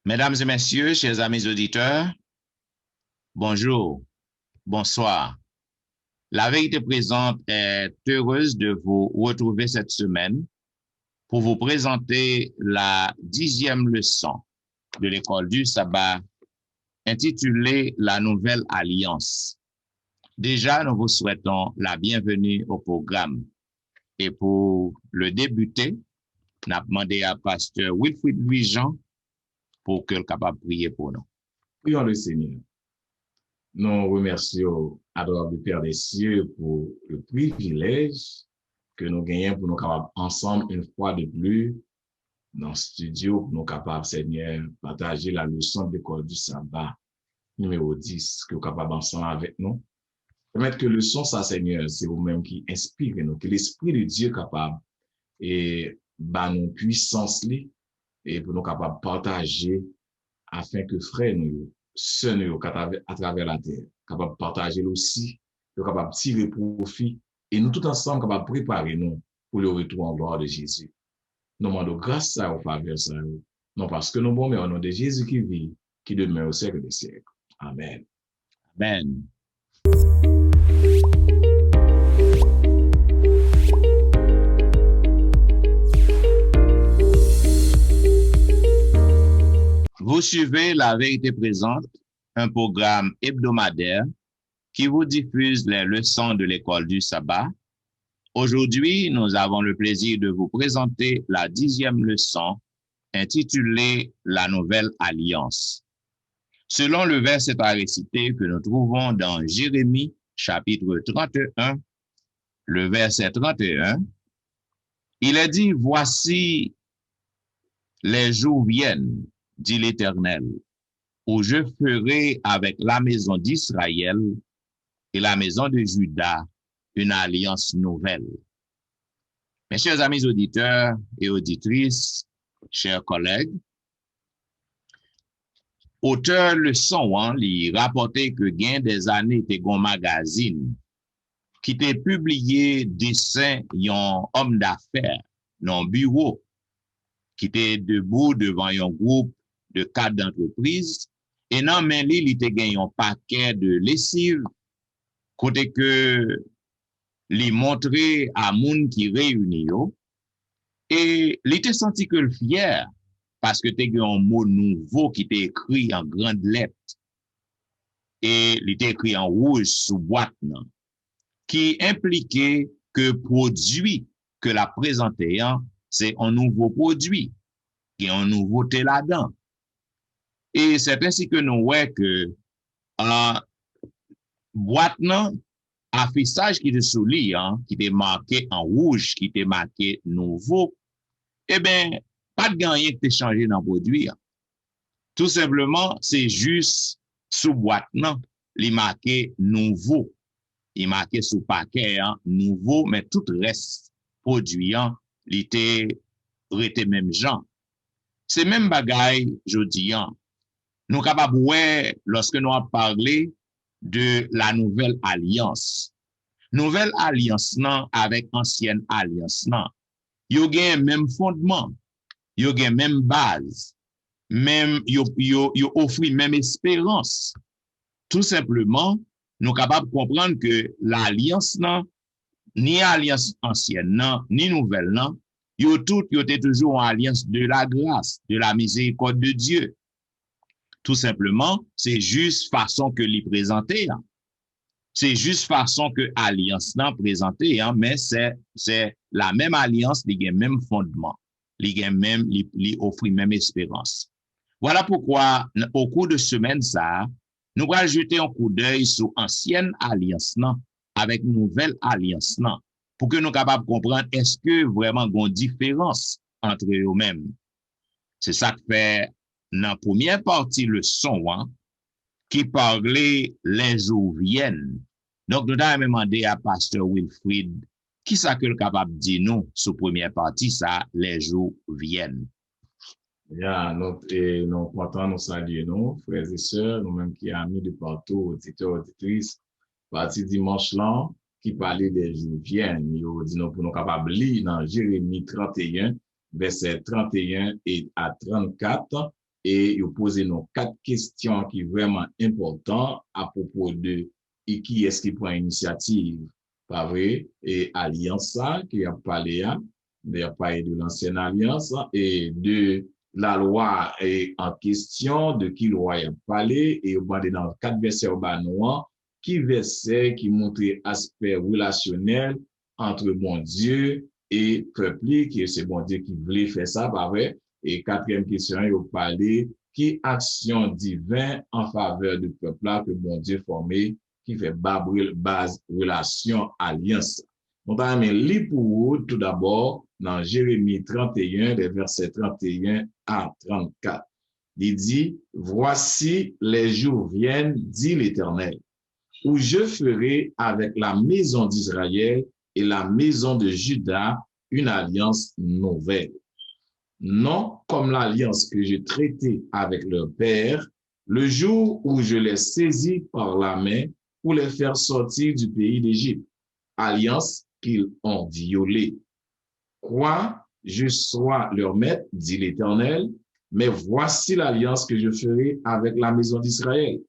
Mesdames et messieurs, chers amis auditeurs, bonjour, bonsoir. La vérité présente est heureuse de vous retrouver cette semaine pour vous présenter la 10e leçon de l'école du sabbat intitulée La Nouvelle Alliance. Déjà, nous vous souhaitons la bienvenue au programme. Et pour le débuter, nous avons demandé à pasteur Wilfrid Louis-Jean pour qu'il soit capable de prier pour nous. Prions le Seigneur. Nous remercions adorable Père des cieux pour le privilège que nous gagnons pour nous capables ensemble une fois de plus dans le studio pour nous capables, Seigneur, partager la leçon de l'école du sabbat numéro 10 que nous capables ensemble avec nous. Permettre que le son, ça, Seigneur, c'est vous-même qui inspire nous, que l'Esprit de Dieu capable et nous puissance et pour nous capables partager afin que frères nous, sœurs nous, à travers la terre, capables de partager aussi, capables de tirer profit et nous tout ensemble capables de préparer nous pour le retour en gloire de Jésus. Nous demandons grâce à au faveur ça, non parce que nous bon, mais au nom de Jésus qui vit, qui demeure au siècle des siècles. Amen. Amen. Vous suivez La Vérité Présente, un programme hebdomadaire qui vous diffuse les leçons de l'école du sabbat. Aujourd'hui, nous avons le plaisir de vous présenter la 10e leçon intitulée La Nouvelle Alliance. Selon le verset à réciter que nous trouvons dans Jérémie, chapitre 31, le verset 31, il est dit, « Voici les jours viennent, dit l'Éternel, où je ferai avec la maison d'Israël et la maison de Juda une alliance nouvelle. » Mes chers amis auditeurs et auditrices, chers collègues, auteur leçon, li rapporté que gain des années te gon magazine qui te publié dessin yon homme d'affaires non bureau qui était debout devant un groupe de cadres d'entreprise et nan men li te gen yon paquet de lessive côté que li montré à moun qui réuni yo et li te senti que le fier parce que te gen un mot nouveau qui était écrit en grande lettre et il était écrit en rouge sous boîte nan, qui impliquait que produit que la présenté c'est un nouveau produit qui est un nouveauté là-dedans. Et c'est ainsi que nous voyons que boîte nan affichage qui est sous lui, qui est marqué en rouge, qui est marqué nouveau, eh bien, pas de gain qui est changé dans le produit. Tout simplement, c'est juste sous boîte nan, il marqué nouveau. Il marqué sous paquet nouveau, mais tout reste produit, il était même genre. C'est même bagaille, je dis, nous capables lorsque nous avons parlé de la nouvelle alliance. Nouvelle alliance non avec ancienne alliance non. Yo gen même fondement, yo gen même base, même yo offre même espérance. Tout simplement, nous capables de comprendre que l'alliance non, ni alliance ancienne non, ni nouvelle non, yo étaient toujours en alliance de la grâce, de la miséricorde de Dieu. Tout simplement, c'est juste façon que l'y présenter. C'est juste façon que alliance nan présenter, mais c'est la même alliance, li a même fondement, li offre même espérance. Voilà pourquoi, au cours de semaine ça, nous allons jeter un coup d'œil sur ancienne alliance nan, avec nouvelle alliance nan, pour que nous capables de comprendre est-ce que vraiment il y a une différence entre eux-mêmes. C'est ça que fait dans la première partie le son qui parlait les jours viennent. Donc, nous avons demandé à Pasteur Wilfrid qui ça que le capable de dire nous sur la première partie, ça, les jours viennent. Yeah, nous content nous saluer nous, frères et sœurs, nous-mêmes qui amis de partout, auditeurs, auditrices, parti dimanche là, qui parlait des jours viennent. Nous dit nous pour nous capables lire dans Jérémie 31, verset 31 et à 34, et ils posent nos 4 questions qui sont vraiment importantes à propos de qui est-ce qui prend l'initiative, pas vrai, et alliance ça, qui a parlé, il a parlé de l'ancienne alliance, et de la loi est en question, de qui loi il a parlé, et on va dans 4 versets urbains, qui verset qui montre aspect relationnel entre bon Dieu et peuple, qui c'est bon Dieu qui voulait faire ça, pas vrai? Et 4e question, il a parlé qui action divine en faveur du peuple là que bon Dieu formé, qui fait base relation alliance. On va lire pour vous tout d'abord dans Jérémie 31, les versets 31 à 34. Il dit, voici les jours viennent, dit l'Éternel, où je ferai avec la maison d'Israël et la maison de Juda une alliance nouvelle. Non comme l'alliance que j'ai traitée avec leur père, le jour où je les saisis par la main pour les faire sortir du pays d'Égypte, alliance qu'ils ont violée. Quoi, je sois leur maître, dit l'Éternel, mais voici l'alliance que je ferai avec la maison d'Israël.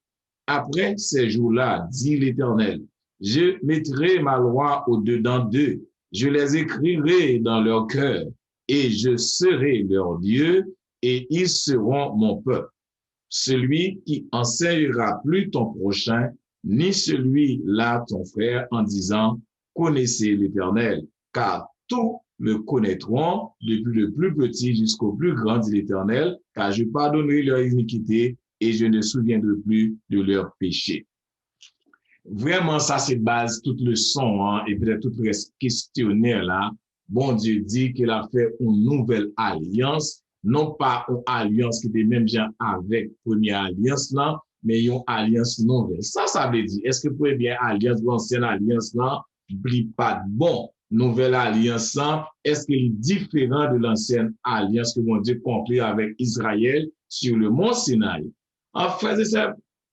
Après ces jours-là, dit l'Éternel, je mettrai ma loi au-dedans d'eux, je les écrirai dans leur cœur, et je serai leur Dieu, et ils seront mon peuple. Celui qui enseignera plus ton prochain, ni celui-là ton frère, en disant, connaissez l'Éternel, car tous me connaîtront, depuis le plus petit jusqu'au plus grand, dit l'Éternel, car je pardonnerai leur iniquité, et je ne souviendrai plus de leurs péchés. Vraiment, ça, c'est base, toute leçon, hein, et peut-être tout le questionnaire là. Bon Dieu dit qu'il a fait une nouvelle alliance, non pas une alliance qui était même bien avec première alliance là, mais une alliance nouvelle. Ça veut dire, est-ce que première alliance, l'ancienne alliance là, n'oublie pas de bon? Nouvelle alliance là, est-ce qu'elle est différente de l'ancienne alliance que bon Dieu conclut avec Israël sur le mont Sinaï? En fait, c'est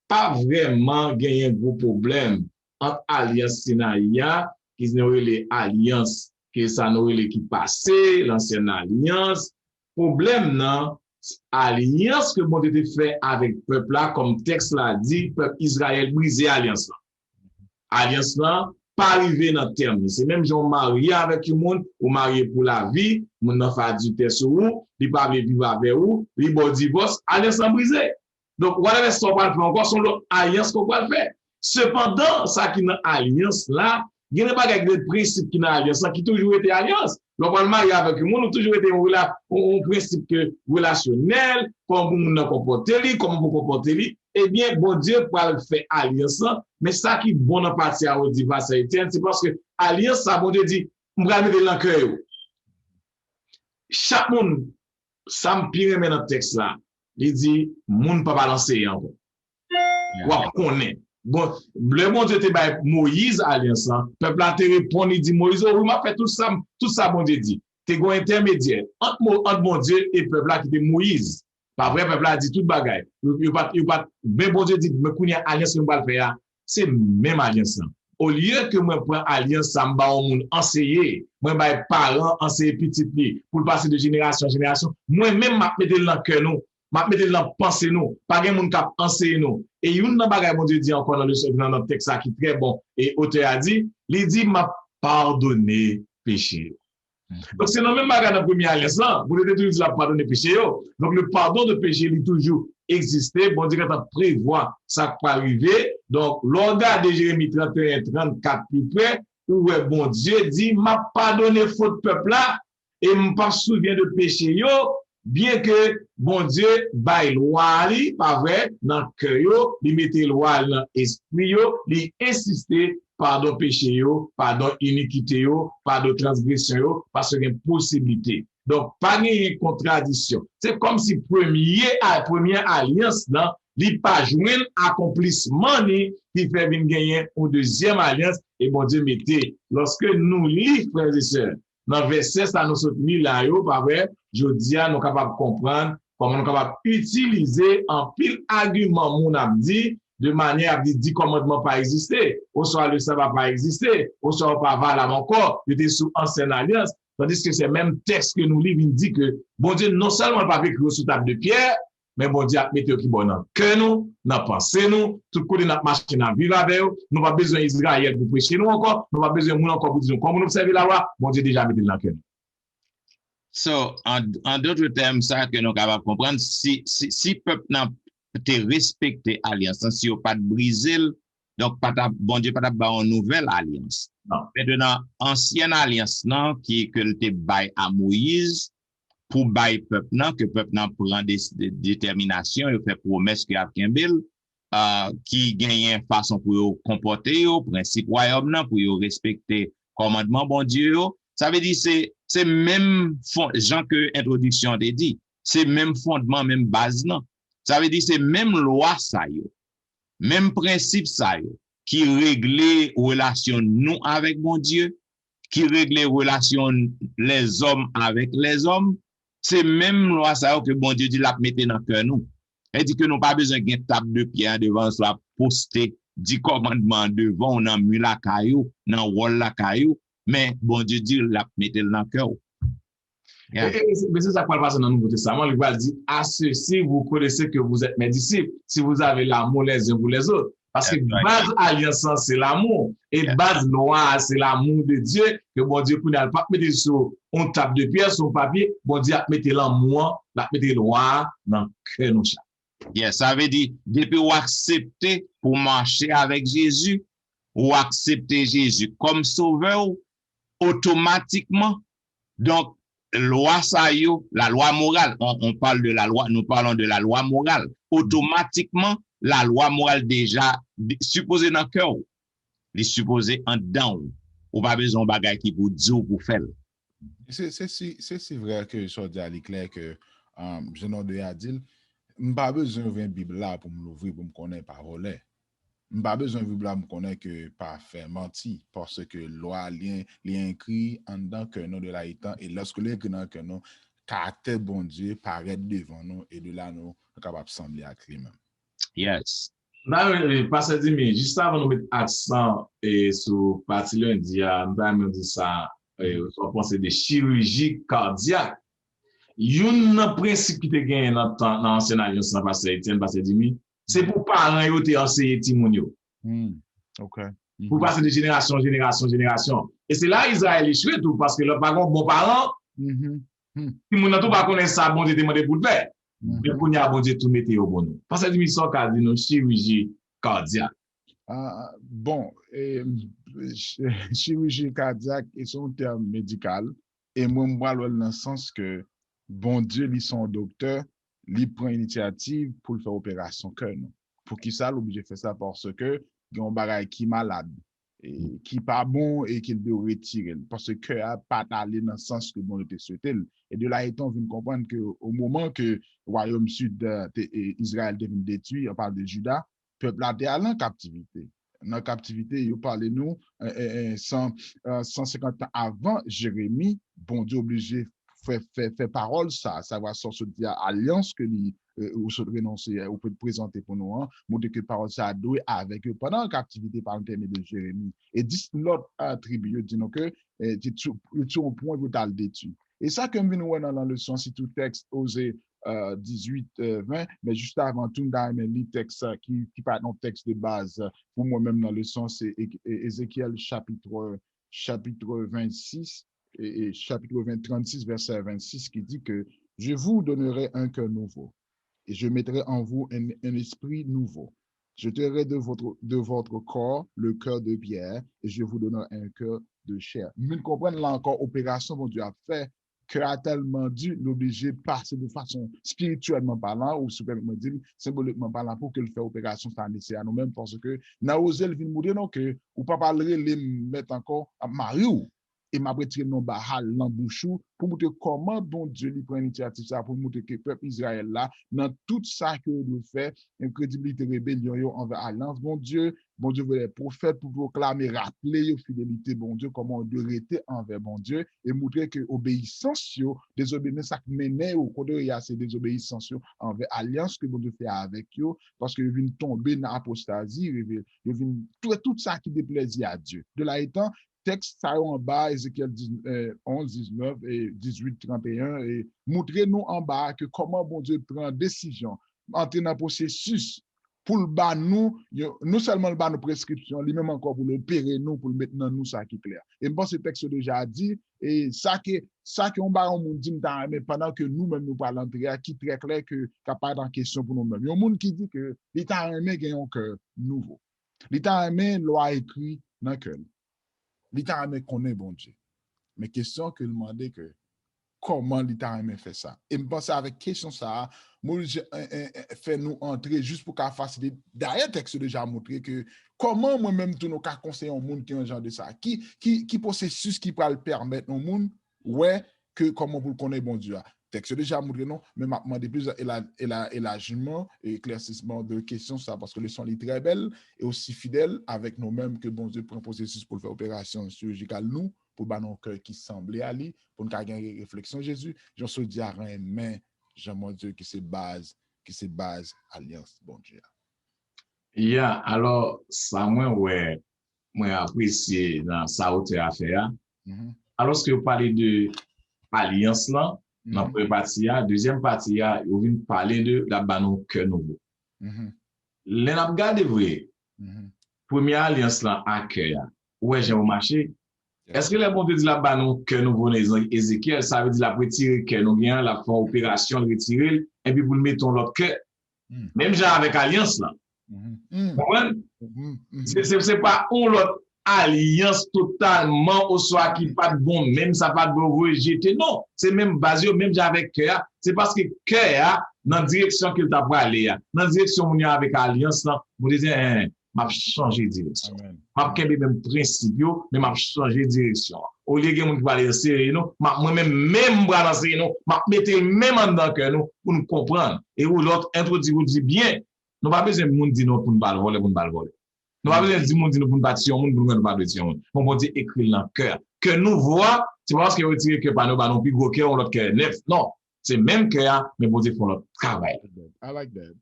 pas vraiment gagné un gros problème entre alliance Sinaïa, qui sont les alliances que ça nous qui passé, l'ancienne alliance. Problème, non, alliance que bon Dieu fait avec le peuple là, comme texte l'a dit, peuple Israël brisé alliance là. Alliance là, pas arrivé dans le terme. C'est même gens marié avec le monde, ou marié pour la vie, mon enfant adulte sur vous, il pas vivre avec vous, il bon divorce, alliance brisé. Donc, voilà ce qu'on va faire encore, son l'autre alliance qu'on va faire. Cependant, ça qui est dans alliance là, il n'y a pas de principe qui est dans alliance, ça qui toujours été alliance. Donc, on marié avec le monde, toujours été un principe relationnel, comment vous vous comportez, comment vous comportez. Eh bien, bon Dieu pour le faire alliance, mais ça qui est bon dans partie à divorce éternel, c'est parce que alliance, ça, bon Dieu dit, on va mettre dans le cœur. Chaque monde, ça me pire dans le texte là. Il dit, moun pas balancer encore. Ou connaît. Bon, le bon Dieu te bail Moïse alliance, peuple a te répond, il dit Moïse, vous m'a fait tout ça bon Dieu dit. T'es un intermédiaire entre bon Dieu et peuple là qui était Moïse. Pas vrai, peuple a dit tout bagaille. Il pas ben bon Dieu dit me connait alliance que va le faire, c'est même alliance. Au lieu que moi prends alliance ça me ba au monde enseigner, moi ba parents enseigner petit li pour passer de génération en génération, moi même m'a mettre dans cœur nous. M'a mettre dans pensée nous, pas gen moun k'ap enseigner nous. Et une nan bagay bon Dieu dit encore dans notre texte qui est très bon et auteur a dit, il dit m'a pardonné péché. Donc c'est le même bagay dans première alliance là, vous devez toujours la pardonner péché yo. Donc le pardon de péché il toujours existé, bon Dieu quand prévoit ça peut arriver. Donc l'organe de Jérémie 31 34 plus près où bon Dieu dit m'a pardonné faute peuple là et m'a pas souviens de péché yo. Bien que, bon Dieu, bail loi li, pas vrai, dans cœur yo, li mette loi dans esprit yo, li insister pardon péché yo, pardon iniquité yo, pardon transgression yo, parce qu'il y a une possibilité. Donc, pas de contradiction. C'est comme si première alliance, là, li pas joindre accomplissement ni, qui fait venir gagner une deuxième alliance, et bon Dieu mette, lorsque nous lisons, frères et sœurs, dans verset, ça nous soutenu là, yo, pas vrai, je dis, nous sommes capables de comprendre comment nous sommes capables d'utiliser un pile argument, mon a dit, de manière à dire 10 commandements pas exister, au soit le sabbat pas exister, au soit pas valable encore, il était sous ancienne alliance, tandis que c'est même texte que nous lisons, il dit que, bon Dieu, non seulement pas écrit sous table de pierre, mais bon Dieu a mis qui bon dans cœur nous, dans pensée nous, tout côté notre machine à vivre avec nous, nous pas besoin d'Israël pour prêcher nous encore, nous pas besoin de monde encore pour dire comment nous observer la loi, bon Dieu déjà mis dans cœur. So, en d'autres termes, ça que nous sommes capables de comprendre, si peuple n'a pas respecté l'alliance, si on pas brisé, donc bon Dieu pas une nouvelle alliance. Non. Mais dans l'ancienne alliance, non, qui que le te bail à Moïse, pour bail peuple, non, que peuple n'a prend des déterminations, il fait promesse qu'il y a qui gagne une façon pour comporter, principe royaume, non, pour respecter commandement bon Dieu. Ça veut dire c'est même Jean que introduction a dit, c'est même fondement, même base non. Ça veut dire c'est même loi ça yo, même principe ça yo, qui règle relation nous avec bon Dieu, qui règle relation les hommes avec les hommes. C'est même loi ça yo que bon Dieu dit la mettre dans cœur nous. Elle dit que nous pas besoin d'une table de pierre devant soit poster 10 commandements devant on a mis la caillou, dans wall la caillou. Mais bon Dieu dit, la mettez dans le cœur. Yeah. Mais c'est ça qu'on passe dans le Nouveau Testament. Il va dire, à ceci, vous connaissez que vous êtes mes disciples, si vous avez l'amour les uns pour les autres. Parce que base alliance, c'est l'amour. Et base loi, c'est l'amour de Dieu. Que bon Dieu, pour ne pas mettre sur on tape de pierre, sur papier, bon Dieu, mettez l'amour, mettez loi dans le cœur. Yes, ça veut dire, depuis vous acceptez pour marcher avec Jésus, ou accepter Jésus comme sauveur, automatiquement, donc, loi ça yo, la loi morale, on parle de la loi, nous parlons de la loi morale, automatiquement, la loi morale déjà supposée dans le cœur, est supposée en dedans, ou pas besoin de bagaille qui pour dire ou pour faire. C'est vrai que je dis à l'éclair que, je n'en ai à dire, je n'ai pas besoin d'une Bible là pour me l'ouvrir, pour me connaître parole. Je n'ai pas besoin de Bible là pour me connaître que pas faire mentir, parce que loi lien écrit en dedans que nous de l'haïtan, et lorsque l'écrit dans que nous, caractère bon Dieu paraît devant nous, et de là nous sommes capables de sembler à lui-même. Yes. Là, Pasteur Dimi, juste avant de mettre accent sur partie lundi, nous dit ça, on pense de chirurgie cardiaque. Il y a un principe qui te gagne dans l'ancienne alliance, Pasteur Dimi, c'est pour parents yo te enseigner timoun yo. Okay. Pour passer de génération en génération. Et c'est là Israël échoué tout parce que le parent bon parent, timoun nan tout pas connaître ça, bon Dieu demande pour le faire. Mais pour n'y a bon Dieu tout mettre au bon. Parce que l'émission qu'a dit nos chirurgie cardiaque. Bon, chirurgie cardiaque est son terme médical et moi dans le sens que bon Dieu lui son docteur, lui prend initiative pour faire opération cœur. Pour qui ça l'obligé de faire ça parce que il y a un bagage qui malade et qui pas bon et qu'il doit retirer parce que cœur a pas allé dans le sens que bon était souhaité. Et de là étant vient comprendre que au moment que le royaume sud Israël devient détruit, on parle de Juda, peuple a été allé en captivité. Dans la captivité, il parlait nous 150 ans avant Jérémie, bon Dieu obligé fait parole ça va sortir de alliance que ou se renoncer ou peut présenter pour nous montrer que parole ça a doué avec eux pendant la captivité par l'intermédiaire de Jérémie et 10 l'autre tribu dit nous que tu au point pour t'al détruire et ça comme nous dans la leçon si tout texte Osée 18 20 mais juste avant tout dans le texte qui parle dans texte de base pour moi-même dans le leçon c'est Ézéchiel chapitre 26 et chapitre 36, verset 26, qui dit que je vous donnerai un cœur nouveau et je mettrai en vous un esprit nouveau. Je tirerai de votre corps le cœur de pierre et je vous donnerai un cœur de chair. Nous comprenons là encore opération que Dieu a fait, que a tellement dû l'obliger de passer de façon spirituellement parlant ou symboliquement parlant pour que le fait opération soit nécessaire à nous-mêmes parce que n'a osé le venir non que ou pas parler les mettre encore à Mario. Et m'a retiré non bahal dans bouchou pour montrer comment bon Dieu lui prend l'initiative ça pour montrer que le peuple Israël là dans tout ça que nous fait incrédibilité rébellion envers alliance bon Dieu veut les prophètes pour proclamer rappeler fidélité bon Dieu comment on doit rester envers bon Dieu et montrer que obéissance désobéissance ça menait au côté il y a ces désobéissance envers alliance que bon Dieu fait avec eux parce que ils viennent tomber dans apostasie ils viennent tout ça qui déplaisait à Dieu de là étant texte ça en bas, Ézéchiel 11, 19 et 18, 31, et montrer-nous en bas que comment bon Dieu prend décision, entrer dans le processus pour le bas nous, non seulement le bas nos prescriptions, lui-même encore pour l'opérer nous, pour le mettre dans nous, ça qui est clair. Et je pense que ce texte déjà dit, et ça qu'on bas on monde dit mais pendant que nous-mêmes nous parlons qui est très clair que capable en question pour nous-mêmes. Il y a un monde qui dit que l'État aimé gagne un cœur nouveau. L'État aimé loi écrit dans le cœur. L'État aimé connaît bon Dieu. Mais question que demander que comment l'État aimé fait ça. Et je pense avec question ça, moi fait nous entrer juste pour qu'à faciliter. D'ailleurs, texte déjà montré que comment moi-même tout nous cas conseiller au monde qui est un genre de ça. Qui processus qui peut le permettre au monde ouais que comment vous le connaissez bon Dieu. Texte déjà montré non, mais maintenant de plus élargissement et éclaircissement de questions ça parce que le son est très belle et aussi fidèle avec nous-mêmes que bon Dieu prend processus pour faire opération chirurgicale nous pour ban nos cœurs qui semblait à lui pour nous gagner réflexion Jésus j'en se dis à rien mais Jean mon Dieu qui se base alliance bon Dieu. Yeah, alors ça moi apprécié dans ça haute affaire. Alors ce que vous parlez de alliance là dans première partie deuxième partie vous venez parler de la banon cœur nouveau. Les n'a regardé vrai. Première alliance là à cœur. Ouais, j'ai marché. Est-ce que les bon Dieu dit la banon cœur nouveau dans Ézéchiel, ça veut dire la retirer cœur nous bien la faire opération retirer et puis vous le mettons l'autre cœur. Même genre avec alliance là. C'est pas on l'autre alliance totalement au soit qui pas de bon même ça pas de bon rejeter non c'est même basé même avec cœur c'est parce que cœur dans direction qu'il t'a pas aller dans direction on avec alliance là vous dites m'a changer direction m'a kembe même principe mais m'a changer direction au lieu que mon qui va aller serrer nous moi même balancer nous m'a mettre même en dedans cœur nous pour nous comprendre et ou l'autre introduit vous dit bien nous pas besoin de monde dire non pour nous balle voler nous pas besoin de dire monde pour nous battre on monde pour nous pas de on bon Dieu écrit dans cœur que nous voit c'est parce que retirer que pas nous plus gros cœur l'autre cœur neuf non c'est même cœur mais bon Dieu font notre travail. I like that.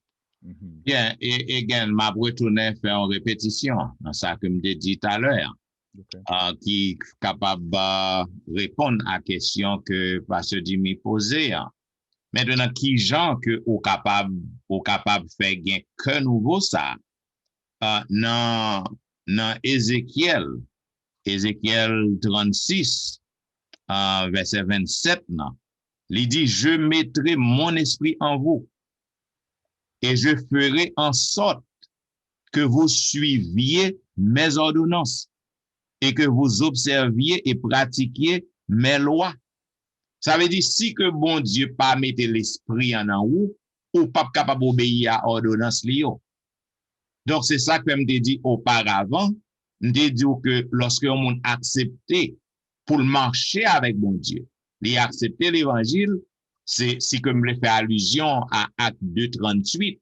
Bien, et again, m'a retourné faire une répétition dans ça que me dit tout à l'heure, qui est capable de répondre à la question que Pasteur Jimmy posait. Maintenant, qui gens que ou capable faire gain que nouveau ça dans Ézéchiel 36 verset 27 il dit je mettrai mon esprit en vous et je ferai en sorte que vous suiviez mes ordonnances et que vous observiez et pratiquiez mes lois. Ça veut dire si que bon Dieu pas mette l'esprit en vous, ou pas capable d'obéir à ordonnance liyo. Donc c'est ça que je me dit auparavant, je dit que lorsque on monde accepté pour marcher avec bon Dieu, et accepter l'évangile, c'est si que me fait allusion à Acte 2:38,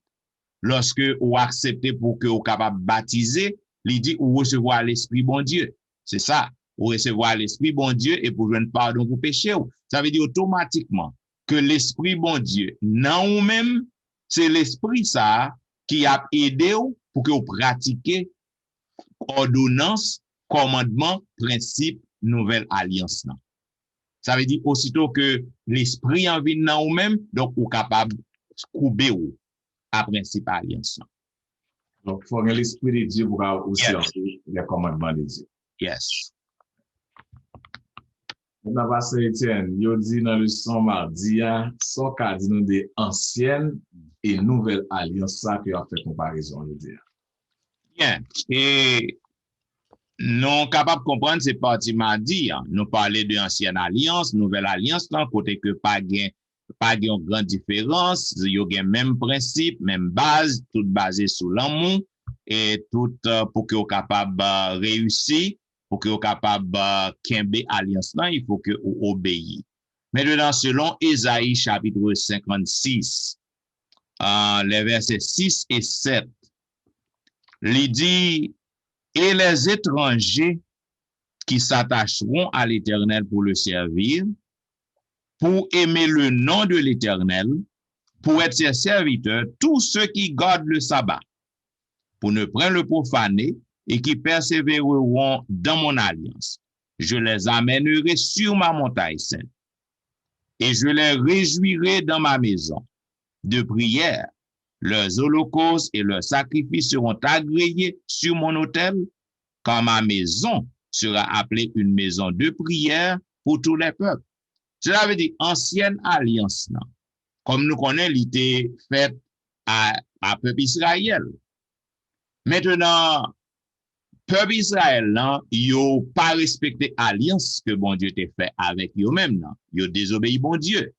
lorsque vous acceptez pour que vous capable baptiser, il dit ou recevoir l'esprit bon Dieu. C'est ça, ou recevoir l'esprit bon Dieu et pour joindre pardon pour péché. Ça veut dire automatiquement que l'esprit bon Dieu, non ou même, c'est l'esprit ça qui a aidé pour que vous pratiquiez ordonnance, commandement, principe, nouvelle alliance. Ça veut dire aussitôt que l'esprit en vient dans ou même, donc vous capable de couper à principe alliance. Donc, il faut que l'esprit de Dieu pour aussi les commandements de Dieu. Yes. On a passé Étienne, il dit dans le son mardi, ça qu'a dit nous des anciennes et nouvelles alliances, ça qui a fait comparaison, je veux dire. Bien. Et nous capables de comprendre ces parties mardi. Nous parler de ancienne alliance, nouvelle alliance, là, côté que pas de grande différence, il y a même principe, même base, tout basé sur l'amour et tout pour que vous capable réussir, pour que vous capable kembe alliance là, il faut que vous obéissiez. Maintenant, selon Ésaïe chapitre 56, les versets 6 et 7, il dit, et les étrangers qui s'attacheront à l'Éternel pour le servir, pour aimer le nom de l'Éternel, pour être ses serviteurs, tous ceux qui gardent le sabbat, pour ne point le profaner et qui persévéreront dans mon alliance. je les amènerai sur ma montagne sainte, et je les réjouirai dans ma maison de prière. Leurs holocaustes et leurs sacrifices seront agréés sur mon autel, quand ma maison sera appelée une maison de prière pour tous les peuples. Cela veut dire ancienne alliance, non? Comme nous connaissons, il était fait à peuple Israël. Maintenant, peuple Israël, non, yo pas respecté alliance que bon Dieu t'a fait avec eux-mêmes, non. Yo désobéi bon Dieu.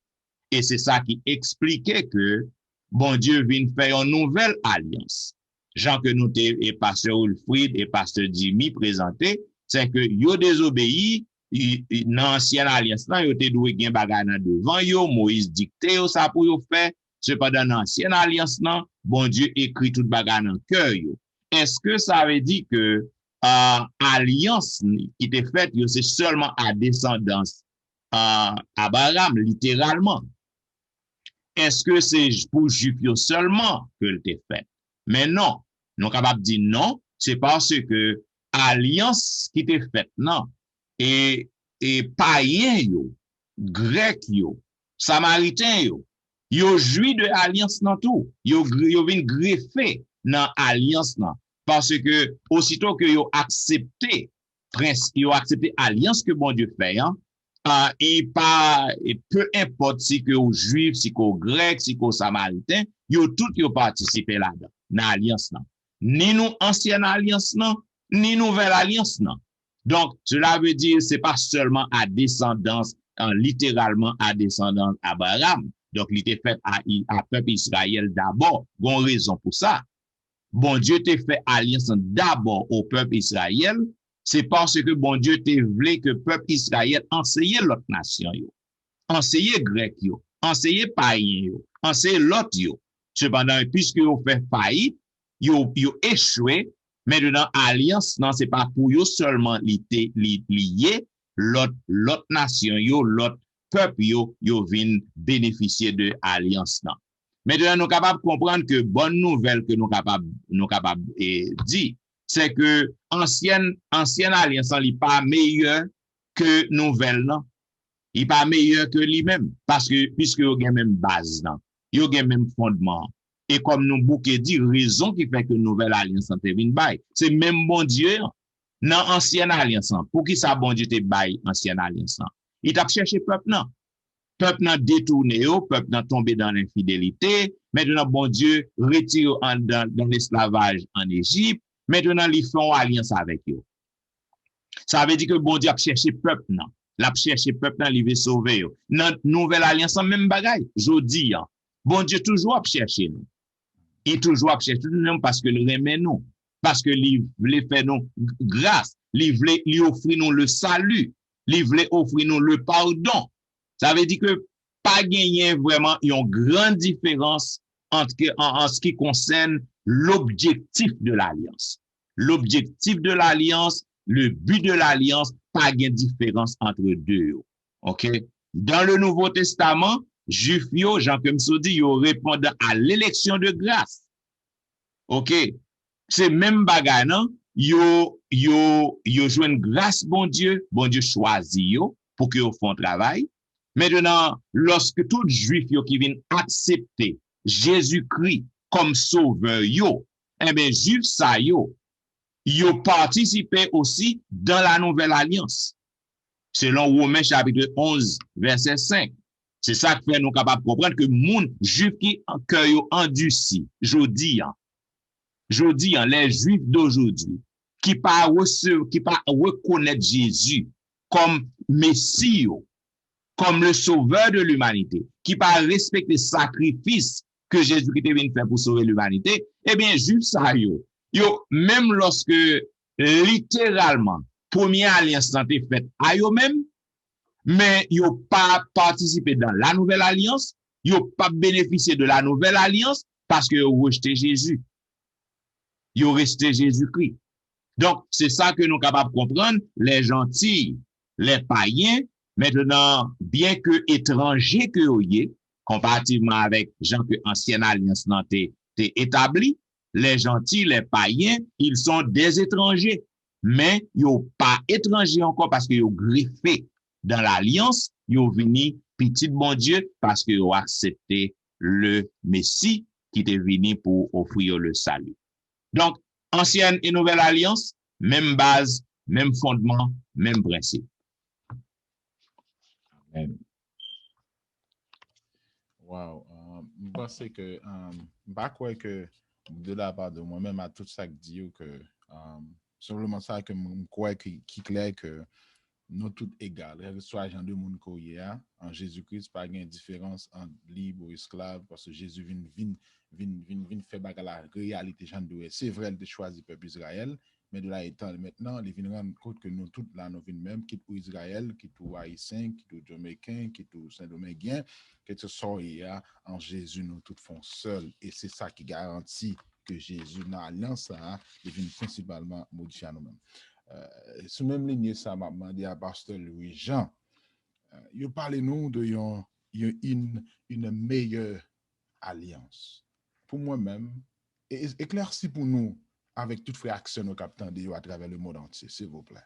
Et c'est ça qui expliquait que bon Dieu vient faire une nouvelle alliance. Jean que nous et pasteur Wilfrid et pasteur Jimmy présenté, c'est que yo désobéi dans l'ancienne alliance là, yo te doué gen bagay nan devant yo, Moïse dicté yo ça pour yo faire. Cependant dans l'ancienne alliance là, bon Dieu écrit tout bagay dans cœur yo. Est-ce que ça veut dire que alliance qui était faite, c'est seulement à descendance Abraham, littéralement? Est-ce que c'est pour Juif seulement que l'était faite? Mais non, nous sommes capables de dire non, c'est parce que alliance qui était faite, non, et païen yo, grec yo, samaritain yo joui de alliance dans tout, yo vin greffer dans alliance nan. Parce que aussitôt que yo accepté alliance que bon Dieu fait, hein, et peu importe si que aux juifs, si qu'aux grecs, si qu'aux samaritains, yo tout yo participé là-dedans, dans alliance nan. Ni nous ancienne alliance nan, ni nouvelle alliance nan. Donc, cela veut dire c'est pas seulement à descendance, littéralement à descendance Abraham. Donc, il était fait à peuple Israël d'abord. Bon raison pour ça. Bon Dieu t'a fait alliance d'abord au peuple Israël, c'est parce que bon Dieu t'a voulu que peuple Israël enseigne l'autre nation yo, enseigne grec yo, enseigne païen yo, enseigne l'autre yo. Cependant, puisque yo fait faillite, yo échoué, maintenant alliance non c'est pas pour yo seulement lié l'autre nation yo, l'autre peuple yo vinn bénéficier de alliance non. Maintenant, nous sommes capables de comprendre que bonne nouvelle que nous sommes capables de dire, c'est que ancienne alliance n'est pas meilleure que nouvelle, non? Il n'est pas meilleur que lui-même, parce que, puisque il y a même base, non? Il y a même fondement. Et comme nous bouquet dit, raison qui fait que nouvelle alliance est venue bail, c'est même bon Dieu, dans ancienne alliance, pour qui ça bon Dieu te bail ancienne alliance? Il t'a cherché peuple, non? Peuple n'a détourné, peuple n'a tombé dans l'infidélité. Maintenant, bon Dieu retire dans l'esclavage en Égypte. Maintenant, ils font alliance avec eux. Ça veut dire que bon Dieu a cherché peuple, non? L'a cherché peuple, il veut sauver eux. Dans nouvelle alliance, même bagaille. Je dis, bon Dieu toujours a cherché nous. Il toujours a cherché nous parce que il remet nous. Parce que il voulait faire nous grâce. Il voulait offrir nous le salut. Il voulait offrir nous le pardon. Ça veut dire que pas gagner vraiment une grande différence en ce qui concerne l'objectif de l'alliance. L'objectif de l'alliance, le but de l'alliance, pas de différence entre deux. OK? Dans le Nouveau Testament, Juif yo, Jean Kemso dit, yo répondent à l'élection de grâce. OK? C'est même bagay, non? Yo jouent grâce, bon Dieu choisit yo pour que yo font travail. Maintenant, lorsque tout juif qui vient accepter Jésus-Christ comme sauveur eh bien, juif ça yo participé aussi dans la nouvelle alliance. Selon Romains chapitre 11, verset 5. C'est ça qui fait nous capables de comprendre que moun juif qui cœur yo endurci, jodi, les juifs d'aujourd'hui, qui pas reconnaître Jésus comme Messie, comme le sauveur de l'humanité, qui pas respecter le sacrifice que Jésus-Christ est venu faire pour sauver l'humanité, eh bien, juif ça yo, même lorsque littéralement, première alliance a été faite à eux-mêmes, mais yo pas participé dans la nouvelle alliance, yo pas bénéficié de la nouvelle alliance parce que yo rejeté Jésus. Yo resté Jésus-Christ. Donc, c'est ça que nous sommes capables de comprendre, les gentils, les païens, maintenant, bien que étrangers que vous êtes, comparativement avec gens que ancienne alliance n'était établie, les gentils, les païens, ils sont des étrangers. mais yo pas étranger encore parce que yo greffé dans l'alliance, yo vini petit bon Dieu parce que yo accepté le Messie qui était venu pour offrir le salut. Donc, ancienne et nouvelle alliance, même base, même fondement, même principe. Amen. Wow. Je pense que, je que de la part de moi-même, à tout ça que dit, que simplement ça que je crois qui clair que nous tous égaux, soit gens de monde en Jésus-Christ, pas de différence entre libre ou esclave, parce que Jésus vient faire bagarre la réalité, c'est vrai, il a choisi le peuple Israël, mais de là étant maintenant, il vient rendre compte que nous tous là, nous venons même, quitte pour Israël, quitte pour Haïtien, quitte pour Jamaïcain, quitte pour Saint-Dominguien, que ce soit en Jésus, nous tous font seuls, et c'est ça qui garantit que Jésus, dans l'alliance, il vient principalement modifier nous-mêmes. Sous même ligne, ça m'a demandé à Pasteur Louis-Jean, il parle-nous de une meilleure alliance. Pour moi-même, éclairci pour nous, avec toute réaction au capitaine de à travers le monde entier, s'il vous plaît.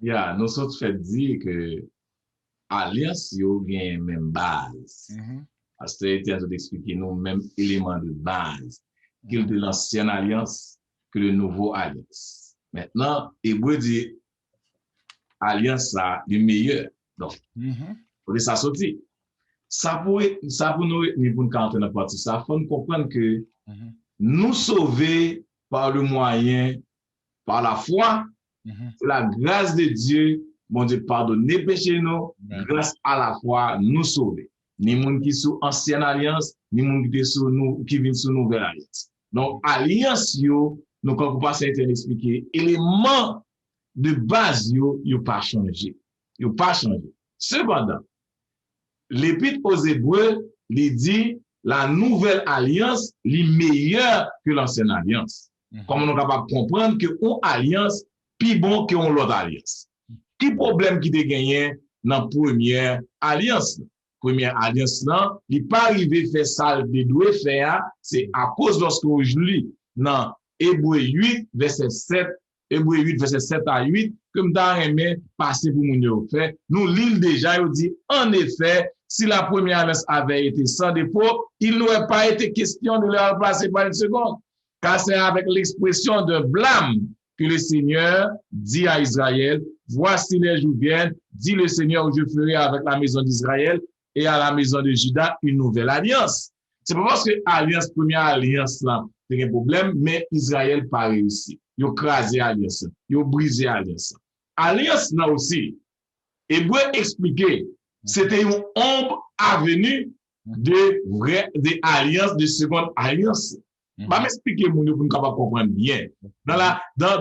Yeah, nous autres fait dire que alliance yo gen même base. Parce que tu as expliqué nous même élément de base qu'il de l'ancienne alliance que le nouveau alliance. Maintenant, Hébreu dit alliance ça le meilleur. Donc, pour ça sorti. Ça pour nous pour nous entrer dans partie ça, faut nous comprendre que nous sauver par le moyen, par la foi, c'est la grâce de Dieu, bon Dieu pardonner péché nous, grâce à la foi nous sauver. Ni monde qui sous ancienne alliance, ni monde qui sous nous qui vient sous nouvelle alliance. Donc alliance yo, nous quand vous passez à expliquer, élément de base yo pas changé. Yo pas changé. Cependant, l'épître aux Hébreux lui dit la nouvelle alliance est meilleure que l'ancienne alliance. Comme on est capable de comprendre que une alliance plus bon que l'autre alliance. Quel problème qui te gagné dans la première alliance? Première alliance, il n'est pas arrivé à faire ça, il doit faire, c'est à cause lorsque je lis dans Hébreu 8, verset 7, Hébreu 8, verset 7 à 8, comme dans aimé passer pour mon fait, nous lisons déjà, il dit, en effet, si la première alliance avait été sans défaut, il n'aurait pas été question de la remplacer par une seconde. Car c'est avec l'expression de blâme que le Seigneur dit à Israël, voici les jours viennent, dit le Seigneur, je ferai avec la maison d'Israël et à la maison de Juda une nouvelle alliance. C'est pas parce que alliance, première alliance là, c'est un problème, mais Israël pas réussi. Ils ont crasé l'alliance, ils ont brisé l'alliance. Alliance là aussi, Hébreu expliqué, c'était une ombre avenue de alliances, de seconde alliance. Bah, m'expliquer, pour nous capable comprendre bien. Dans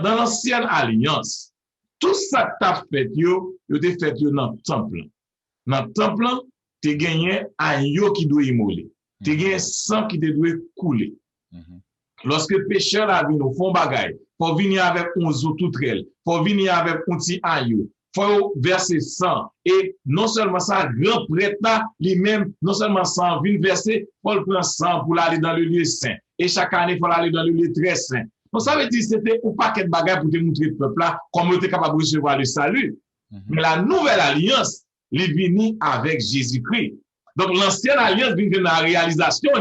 l'ancienne alliance, tout ça que t'as fait, yo t'es fait dans le temple. Dans le temple, t'es gagné un yo qui doit immoler. T'es gagné sang qui doit couler. Lorsque le pécheur a venu au fond bagaille, faut venir avec un zo tout trel, faut venir avec un petit aïeux, faut verser sang. Et non seulement ça, grand prêtre là, lui-même, non seulement sang, vient verser, faut le prendre sang pour aller dans le lieu saint. Et chaque année, il faut aller dans le lieu très saint. Donc, ça veut dire que c'était un paquet de bagages pour te montrer le peuple là, comment il était capable de recevoir le salut. Mais la nouvelle alliance, elle est venue avec Jésus-Christ. Donc, l'ancienne alliance vient dans la réalisation,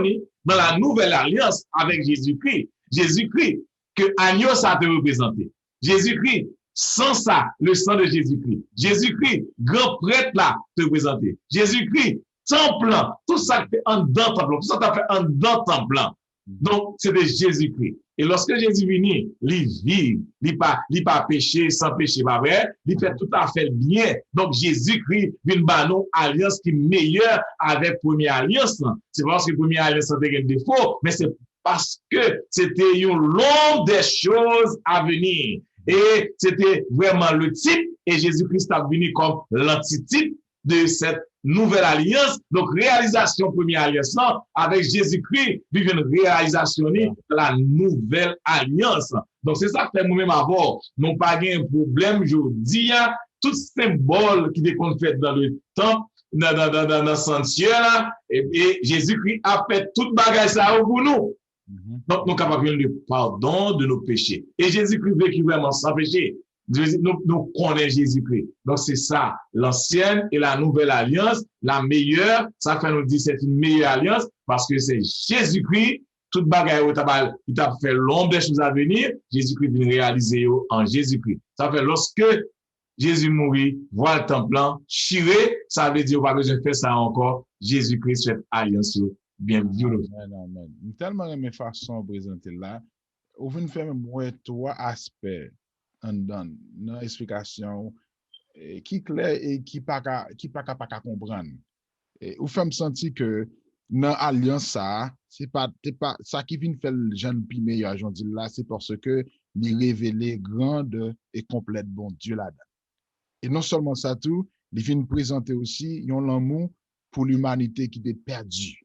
dans la nouvelle alliance avec Jésus-Christ. Jésus-Christ, que agneau ça te représenté. Jésus-Christ, sans ça, le sang de Jésus-Christ. Jésus-Christ, grand prêtre là, te représenté. Jésus-Christ, temple, tout ça fait en dedans temple, tout ça fait en dedans temple. Donc, c'est de Jésus-Christ. Et lorsque Jésus vient, il vit, il pas péché, sans péché, pas vrai, il fait tout à fait bien. Donc, Jésus-Christ vient une alliance qui est meilleure avec première alliance. C'est parce que première alliance a des défauts, mais c'est parce que c'était une longue des choses à venir. Et c'était vraiment le type, et Jésus-Christ a venu comme l'antitype de cette nouvelle alliance. Donc, réalisation première alliance, avec Jésus-Christ, vivre une réalisation de la nouvelle alliance. Donc, c'est ça que nous-mêmes avons. Non pas un problème, je dis, tout symbole qui est fait dans le temps, dans le sentier, là, et Jésus-Christ a fait toute bagage ça pour nous. Donc, nous sommes capables de pardon de nos péchés. Et Jésus-Christ vécu vraiment sans péché. Nous connaissons Jésus-Christ. Donc, c'est ça, l'ancienne et la nouvelle alliance, la meilleure, ça fait nous dire c'est une meilleure alliance parce que c'est Jésus-Christ, toute bagaille il t'a fait l'ombre des choses à venir, Jésus-Christ vient réaliser en Jésus-Christ. Ça fait lorsque Jésus mourit, voit le temple chiré, ça veut dire qu'on va besoin de faire ça encore. Jésus-Christ fait alliance bien violente. Amen. Tellement de façon de présenter là, on vient faire moins trois aspects dans l'explication qui clair et qui pas comprendre. Ou fait me sentir que dans alliance ça, c'est pas ça qui vient faire le jeune puis meilleur, j'en dis là, c'est parce que il révéler grande et complète bon Dieu là-dedans. Et non seulement ça tout, il vient présenter aussi un amour pour l'humanité qui était perdue.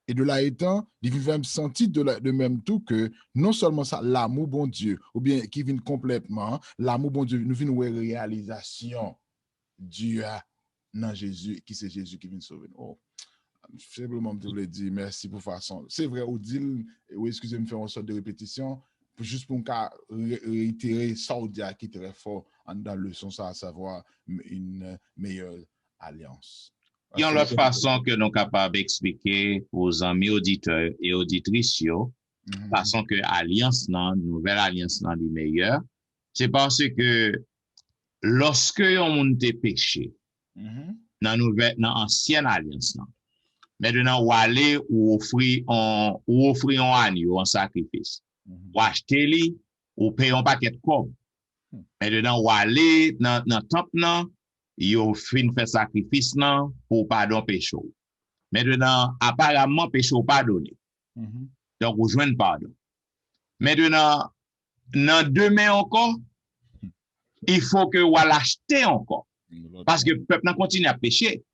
Et de là étant, il vient me sentir de même tout que non seulement ça, l'amour bon Dieu, ou bien qui vient complètement, l'amour bon Dieu, nous vient une réalisation Dieu dans Jésus, qui c'est Jésus qui vient sauver. Oh, simplement, je voulais dire merci pour façon. C'est vrai, Odile, excusez-moi de faire une sorte de répétition, juste pour réitérer ça qui est très fort dans le leçon, ça, à savoir une meilleure alliance. Il y a une autre façon que nous sommes capables d'expliquer aux amis auditeurs et auditrices, façon que l'alliance, nouvelle alliance, est meilleure, c'est parce que lorsque on a péché, dans l'ancienne alliance, maintenant, ou aller ou offrir un agneau en sacrifice, ou acheter ou payer un paquet de cob. Maintenant, ou aller dans le temple, il fait sacrifice pour pardon péché. Maintenant, apparemment, péché pardonné. Donc, vous jouez pardon. Maintenant, dans demain encore, il faut que vous l'achetez encore. Parce que le peuple continue à pécher.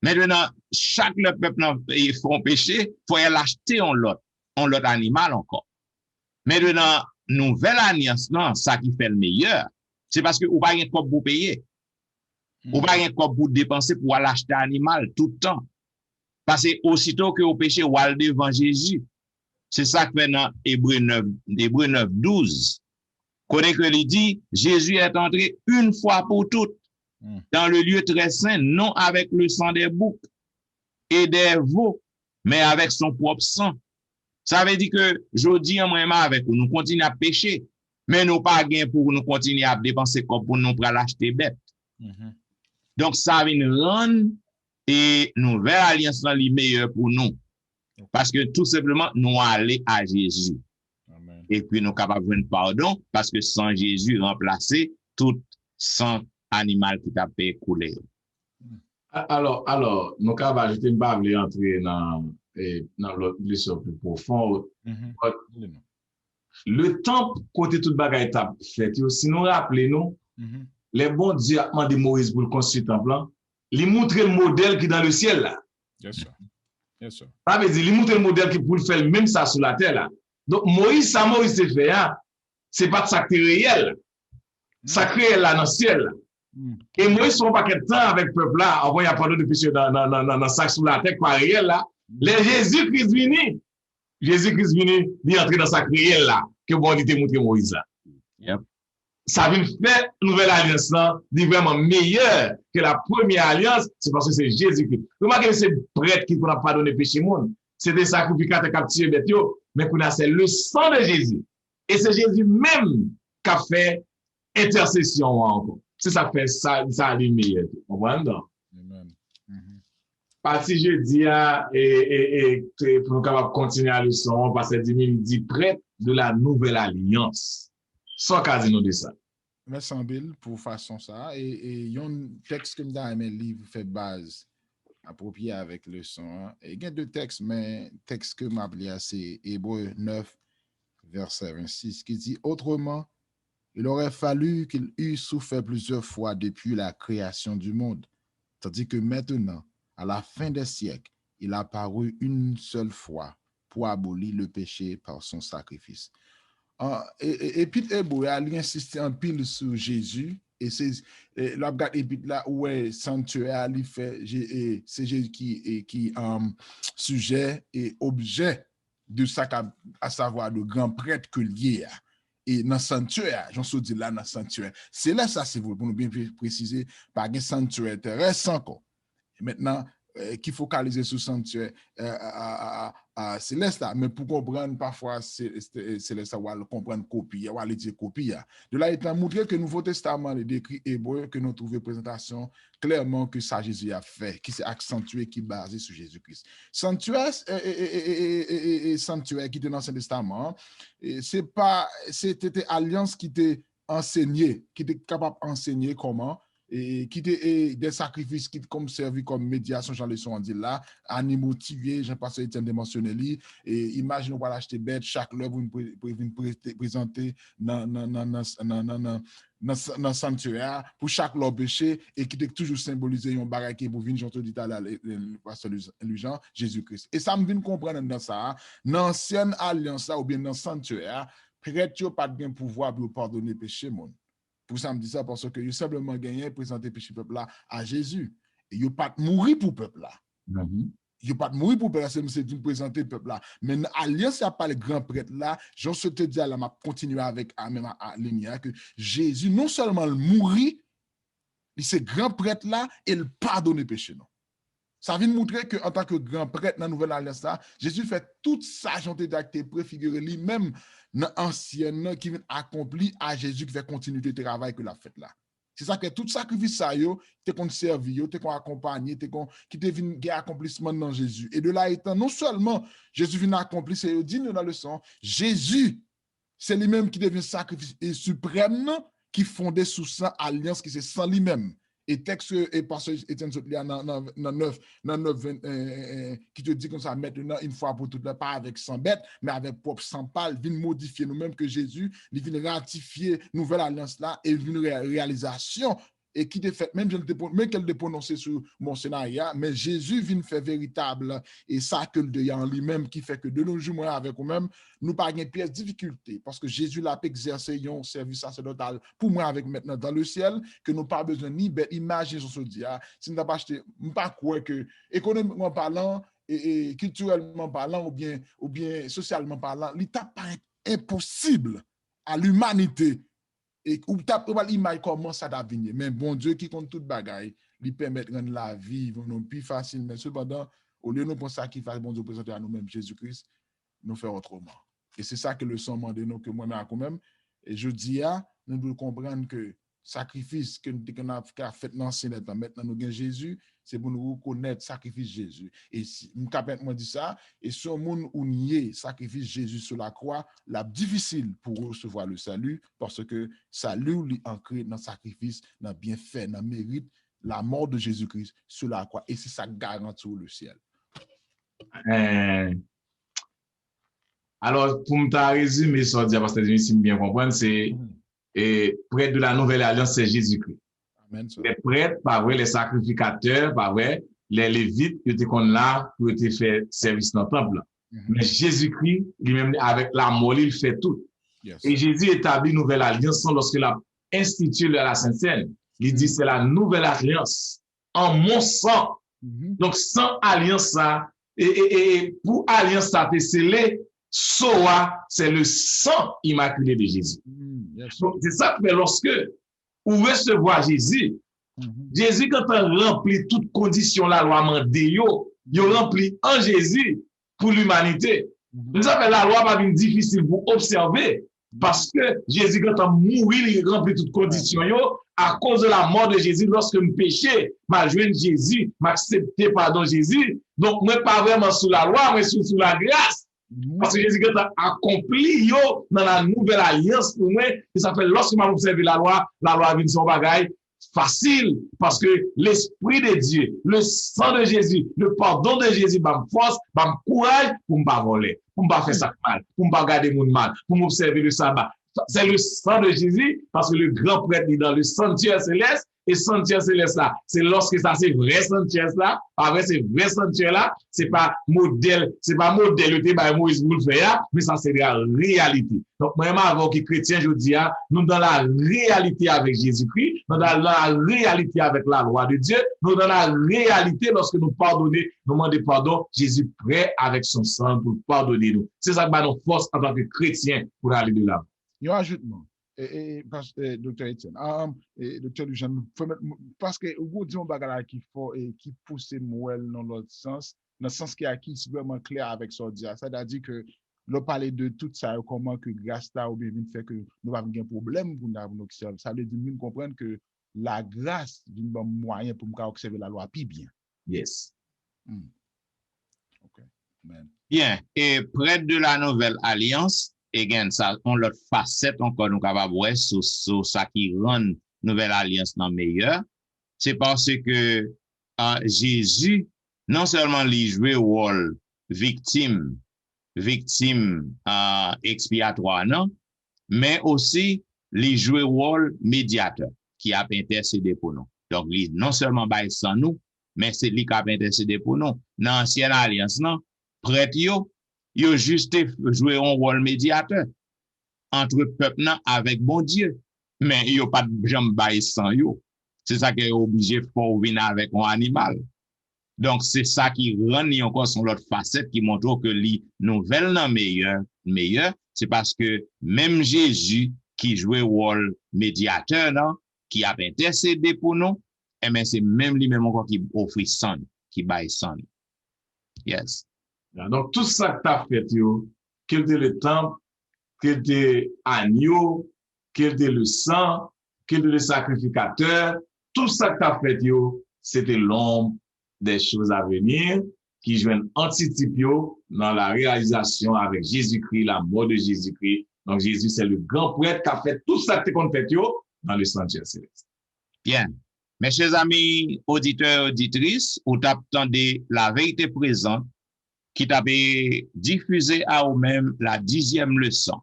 Maintenant, chaque peuple il faut pécher, il faut l'acheter en l'autre animal encore. Maintenant, nouvelle alliance, ça qui fait le meilleur, c'est parce que vous n'avez pas de quoi pour payer. Vous n'avez pas de quoi pour dépenser pour l'acheter animal tout le temps. Parce que aussitôt que vous péchez, vous allez devant Jésus. C'est ça que fait dans Hébreux 9, 12. Connaît que il dit, Jésus est entré une fois pour toutes dans le lieu très saint, non avec le sang des boucs et des veaux, mais avec son propre sang. Ça veut dire que je dis en moi avec vous, nous continuons à pécher, mais nous pas gain pour nous continuer à dépenser comme pour nous pour l'acheter bête. Donc ça vient rendre et nouvelle alliance dans les meilleurs pour nous. Parce que tout simplement, nous allons à Jésus. Amen. Et puis nous sommes capables de faire pardon parce que sans Jésus remplacer tout sang animal qui t'a fait couler. Alors, nous sommes ajouter une barre entrer dans l'autre leçon plus profond. Le temple, côté toute bagaille t'a fait, si nous rappelons, les bons dieux ont demandé Moïse pour le construire le temple, il montre le modèle qui est dans le ciel là. Yes, sir. Yes, sir. Ça veut dire, il montre le modèle qui pour faire même ça sur la terre là. Donc, Moïse s'est fait, c'est pas de ça qui est réel. Ça crée là dans le ciel là. Et Moïse, son paquet de temps avec le peuple là, avant il y a pas de péché dans le sac sur la terre, pas réel là. Les Jésus-Christ venu, il est entré dans sa réel là, que bon, il était montré Moïse là. Yep. Ça vient faire nouvelle alliance là, dit vraiment meilleure que la première alliance, c'est parce que c'est Jésus-Christ. Remarquez, c'est prêtre qui pourra pardonner péché monde. C'est des sacrificateurs capturés bêtes, mais pour c'est le sang de Jésus. Et c'est Jésus même qui a fait intercession encore. C'est ça fait ça allume meilleur. Vous comprenez? Amen. Parti jeudi et pour nous capables continuer la leçon, parce que il dit prêtre de la nouvelle alliance. Sans casino de ça. Merci Bill pour façon ça. Et il y a un texte que dans mes livres fait base approprié avec le son. Et il y a deux textes, mais le texte que m'a appelé c'est Hébreux 9, verset 26, qui dit autrement, il aurait fallu qu'il eût souffert plusieurs fois depuis la création du monde, tandis que maintenant, à la fin des siècles, il a apparu une seule fois pour abolir le péché par son sacrifice. Et puis, il a insisté en pile sur Jésus. Et c'est là où est sanctuaire, c'est Jésus qui sujet et objet de ça, à savoir le grand prêtre que lié. et dans le sanctuaire, j'en suis dit là dans le sanctuaire. C'est là ça, c'est pour nous bien préciser, par un sanctuaire terrestre encore. Et maintenant, qui focalise sur le sanctuaire céleste là, mais pour comprendre parfois céleste, on va comprendre copie, on va dire copie. De là, étant montré que le Nouveau Testament est décrit hébreu, que nous trouvons présentation clairement que ça Jésus a fait, qui s'est accentué, qui est basé sur Jésus-Christ. Sanctuaire et sanctuaire qui était dans l'Ancien Testament, c'était alliance qui était enseignée, qui était capable d'enseigner comment, et qui était des sacrifices qui comme servi comme médiation, Jean Leçon dit là, animaux tués, Jean-Pasteur Etienne de mentionner, et imaginez on va l'acheter bête, chaque lèvre pour présenter dans le sanctuaire pour chaque leur péché et qui était toujours symbolisé un bagage qui pour venir, j'entends dit à le pasteur Jean, Jésus-Christ. Et ça me vient comprendre dans ça, dans l'ancienne alliance ou bien dans le sanctuaire, prêtre pas de pouvoir pour pardonner péché monde. Pour ça, me dit ça parce que vous simplement gagné présenter péché peuple là à Jésus. Et vous pas mourir pour peuple là. Vous pas mourir pour peuple là, c'est de présenter peuple là. Mais l'alliance, il n'y a pas le grand prêtre là. J'en te dis là, m'a continuer avec même à ligne que Jésus non seulement mourir, il c'est grand prêtre là et il pardonne péché non. Ça vient montrer qu'en tant que grand prêtre dans la nouvelle alliance là, Jésus fait toute sa jonté d'acte préfiguré lui-même dans l'ancienne qui vient accompli à Jésus qui fait continuer le travail que la fête là. C'est ça que tout sacrifice ça yo, t'es qu'on servi, yo, t'es qu'on accompagné, t'es qu'on qui te vient accomplissement dans Jésus. Et de là étant non seulement Jésus vient accomplir, c'est dit dans la leçon, Jésus c'est lui-même qui devient sacrifice suprême qui fondait sous sa alliance qui c'est sans lui-même. Et texte et pasteur Etienne Sotlia dans 9 qui te dit comme ça maintenant une fois pour toutes pas avec sang bête mais avec propre sang pâle vient modifier nous-mêmes que Jésus il vient ratifier nouvelle alliance là et une réalisation et qui te fait même qu'elle te prononcer sur mon scénario mais Jésus vient faire véritable et ça que le en lui-même qui fait que de nos jours moi avec nous-mêmes nous pas une pièce difficulté parce que Jésus l'a exercé un service sacerdotal pour moi avec maintenant dans le ciel que nous pas besoin ni bête imaginer sur ce dia si nous pas acheté pas quoi que économiquement parlant et culturellement parlant ou bien socialement parlant l'état pas impossible à l'humanité et ou t'as l'image comment ça va venir mais bon Dieu qui compte toute bagaille lui permettre de rendre la vie non plus facile mais cependant au lieu de nous penser sacrifice bon Dieu présenter à nous-mêmes Jésus-Christ nous faire autrement et c'est ça que le sang demande nous que moi quand même et je dis nous devons comprendre que sacrifice que nous avons fait dans l'ancien temps maintenant nous gagnons Jésus c'est pour nous reconnaître sacrifice Jésus et si nous capable dit ça et si on monde ou nier sacrifice Jésus sur la croix la difficile pour recevoir le salut parce que salut est ancré dans sacrifice dans bienfait dans mérite la mort de Jésus-Christ sur la croix et c'est ça garantit le ciel. Alors pour me résumer ça dire parce que si bien comprendre c'est prêtre de la nouvelle alliance c'est Jésus-Christ. Amen. Les prêtres, pas vrai, les sacrificateurs, pas vrai, les lévites qui étaient là pour te faire service dans le temple. Mais Jésus-Christ, lui-même, avec la mort, il fait tout. Yes. Et Jésus établit une nouvelle alliance lorsqu'il a institué la Sainte Seine. Il dit c'est la nouvelle alliance en mon sang. Donc, sans alliance, ça, et pour alliance, ça te scellé, Soa, c'est le sang immaculé de Jésus. Yes. Donc, c'est ça que lorsque ou recevoir Jésus. Jésus, quand on remplit toutes conditions la loi mandé, il remplit en Jésus pour l'humanité. Ça fait la loi pas une difficile pour observer parce que Jésus, quand on mourit, il remplit toutes conditions à cause de la mort de Jésus. Lorsque je péché, m'a joint Jésus, m'a accepté pardon Jésus. Donc, moi, pas vraiment sous la loi, mais sous la grâce. Parce que Jésus a accompli dans la nouvelle alliance pour moi, et ça fait lorsque m'a observé la loi vient son bagaille facile parce que l'esprit de Dieu, le sang de Jésus, le pardon de Jésus m'a force, m'a courage pour me pas voler, pour me pas faire ça mal, pour me pas garder mon mal, pour m'observer le sabbat. C'est le sang de Jésus parce que le grand prêtre est dans le sanctuaire céleste. Et sanctuaire céleste là, c'est lorsque ça c'est vrai sanctuaire là, après c'est vrai sanctuaire là, c'est pas modèle de Moïse pour le faire, mais ça c'est la réalité. Donc moi avant que chrétien je dis nous dans la réalité avec Jésus-Christ, nous dans la réalité avec la loi de Dieu, nous dans la réalité lorsque nous pardonnons, nous demandons pardon, Jésus prêt avec son sang pour pardonner nous. C'est ça que nous force en tant que chrétien pour aller de là. un ajoutement. Docteur Etienne, docteur Lujan, parce que vous dites un bagage qui faut et qui pousse Mouel dans l'autre sens, dans le sens qui est vraiment clair avec ce dia. C'est-à-dire que le parler de tout ça, comment que grâce là ou bien fait que nous avons un problème pour nous observer. Ça veut dire nous comprendre que la grâce d'une bonne moyen pour nous observer la loi plus bien. Yes. OK. Amen. Bien, et près de la nouvelle alliance, again, ça, on l'autre facette encore nous capable voir sur ça qui rend nouvelle alliance non meilleure, c'est parce que Jésus non seulement lui jouait rôle victime expiatoire non, mais aussi lui jouait rôle médiateur qui a intercédé pour nous. Donc lui non seulement bail sans nous, mais c'est lui qui a intercédé pour nous. Dans l'ancienne alliance non, prêtre yo juste joué un rôle médiateur entre peuple avec bon Dieu, mais yo pas de jambe bail sans yo. C'est ça qui est obligé pour venir avec un animal. Donc c'est ça qui rend encore son l'autre facette qui montre que les nouvelles non meilleur, c'est parce que même Jésus qui jouait rôle médiateur non, qui a intercédé pour nous, et bien c'est même lui même encore qui offre sang, qui bail sang. Yes. Donc, tout ça que tu as fait, quel était le temple, quel était l'agneau, quel était le sang, quel était le sacrificateur, tout ça que tu as fait, c'était l'ombre des choses à venir qui joignent antitype dans la réalisation avec Jésus-Christ, la mort de Jésus-Christ. Donc, Jésus, c'est le grand prêtre qui a fait tout ça que tu as fait dans le sanctuaire céleste. Bien. Mes chers amis auditeurs et auditrices, vous attendez la vérité présente qui t'avait diffusé à vous-même la 10e leçon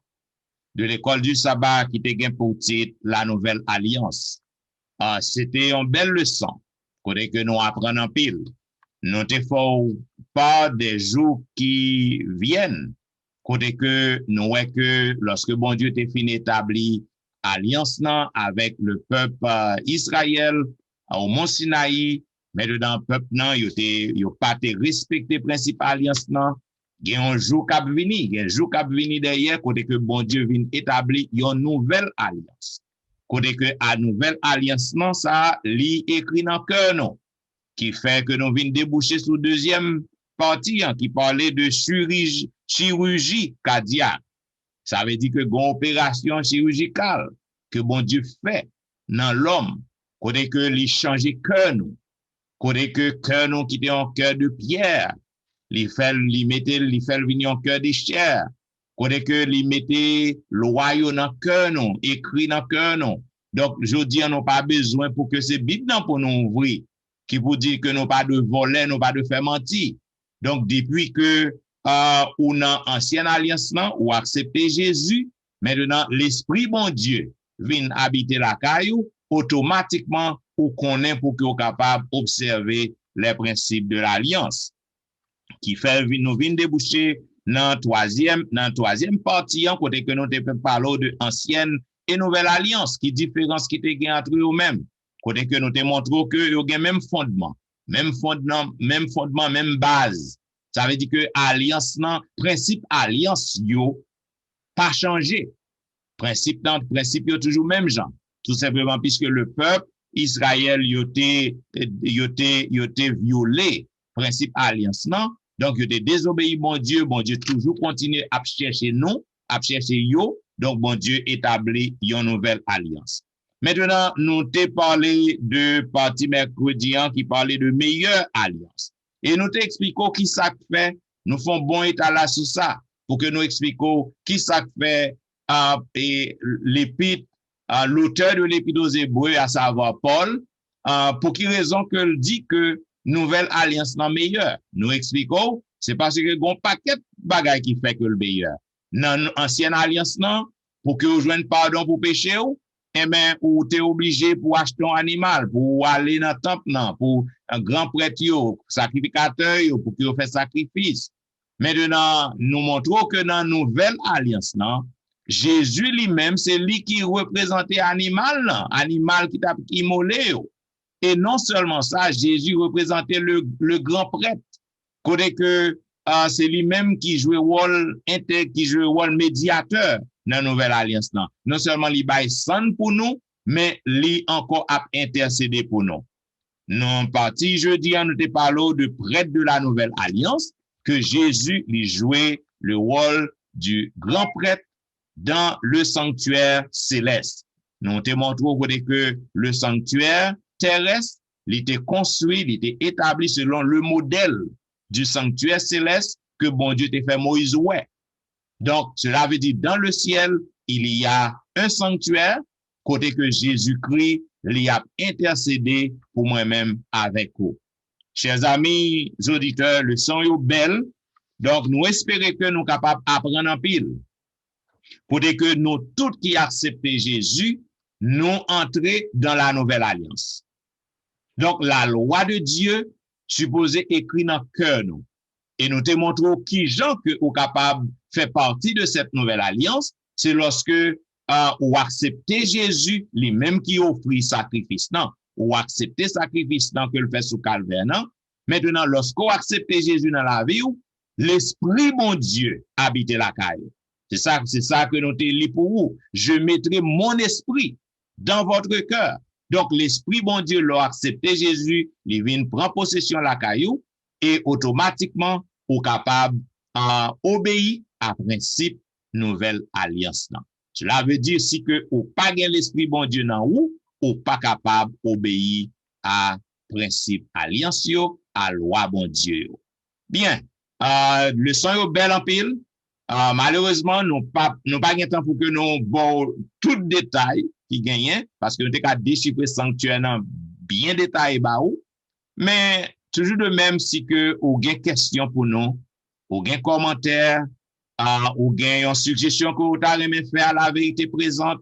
de l'école du sabbat qui était pour titre la nouvelle alliance. C'était une belle leçon, côté que nous apprenons en pile. Nous ne faisons pas des jours qui viennent, côté que nous voyons que lorsque bon Dieu t'est fini établi alliance avec le peuple Israël au Mont Sinaï, mais dedans peuple nan yo pas te respecter principe alliance nan, gen un jour k'ap vini, derrière côté que bon Dieu vient établir une nouvelle alliance. Côté que a nouvelle alliance nan ça li écrit dans cœur non qui fait que nous vinn déboucher sur deuxième partie qui parlait de chirurgie cardiaque. Ça veut dire que gon opération chirurgicale que bon Dieu fait dans l'homme côté que li changer cœur nous. Côté que cœur nous qui était en cœur de pierre, li fait venir en cœur de chair. Côté que li mettait loyau dans cœur nous, écrit dans cœur nous. Donc je dis on n'a pas besoin pour que c'est Bible pour nous ouvrir qui vous dit que nous pas de voler, nous pas de faire mentir. Donc depuis que ou dans ancienne alliance ou accepter Jésus, maintenant l'esprit bon Dieu vient habiter la caillou, automatiquement ou connaît pour que vous capable observer les principes de l'alliance qui fait nous vient déboucher dans troisième partie en côté que nous te parlons de ancienne et nouvelle alliance qui différence qui te gagne entre eux-mêmes côté que nous te montrons que yo gen même fondement même base. Ça veut dire que alliance nan principe alliance yo pas changé. Principe yo toujours même genre. Tout simplement puisque le peuple Israël yote violé principe alliance non, donc yote désobéi bon Dieu toujours continue à chercher nous, à chercher yo, donc bon Dieu établit une nouvelle alliance. Maintenant, nous t'ai parlé de partie mercredi qui parlait de meilleure alliance. Et nous t'expliquons qui ça fait, nous font bon état là sur ça, pour que nous expliquons qui ça fait l'épître, l'auteur de l'épître aux Hébreux, à savoir Paul, pour qui raison que dit que nouvelle alliance non meilleure. Nous expliquons, c'est parce que gon paquet bagay qui fait que le meilleur. Dans ancienne alliance non, pour que vous joignez pardon pour péché ou, eh bien, ou t'es obligé pour acheter un animal, pour aller dans le temple, non, pour un grand prêtre, sacrificateur, pour qu'il fasse sacrifice. Maintenant, nous montrons que dans la nouvelle alliance, non, Jésus lui-même, c'est lui qui représentait animal, non, animal qui t'a immolé. Et non seulement ça, Jésus représentait le grand prêtre. Côté que c'est lui-même qui jouait rôle médiateur dans la nouvelle alliance. Non seulement li bay san pour nous, mais li encore a intercédé pour nous. Non parti jeudi, nous te parlons de prêtre de la nouvelle alliance, que Jésus lui jouait le rôle du grand prêtre dans le sanctuaire céleste. Nous te montrons que le sanctuaire terrestre, il était construit, il était établi selon le modèle du sanctuaire céleste que bon Dieu t'a fait Moïse ouais. Donc, cela veut dire dans le ciel, il y a un sanctuaire, côté que Jésus-Christ l'y a intercédé pour moi-même avec vous. Chers amis auditeurs, le son est belle, donc nous espérons que nous sommes capables d'apprendre en pile. Pour que nous, tous qui acceptent Jésus, nous entrons dans la nouvelle alliance. Donc, la loi de Dieu, supposée écrite dans le cœur, nous. Et nous te montrons qui gens que sont capables de faire partie de cette nouvelle alliance, c'est lorsque ou accepter Jésus, lui-même qui offre sacrifice, non, ou accepter sacrifice non, que le fait sous calvaire, non. Maintenant, lorsqu'on accepte Jésus dans la vie, l'Esprit bon Dieu habite la caille. C'est ça que nous te lit pour vous. Je mettrai mon esprit dans votre cœur. Donc, l'Esprit bon Dieu l'a accepté Jésus, il vient prendre possession de la caillou et automatiquement, ou capable d'obéir à principe nouvelle alliance. Non. Cela veut dire si que ou pas l'Esprit bon Dieu dans ou pas capable d'obéir à principe alliance à loi bon Dieu. Bien, le son est bel en pile. Malheureusement, nous pas de temps pour que nous bon tout détail qui gagne parce que nous avons déchiffrer sanctuaire bien détaillé mais toujours de même si que ou gain question pour nous, ou gain commentaire, ou gain une suggestion que vous avez fait à la vérité présente,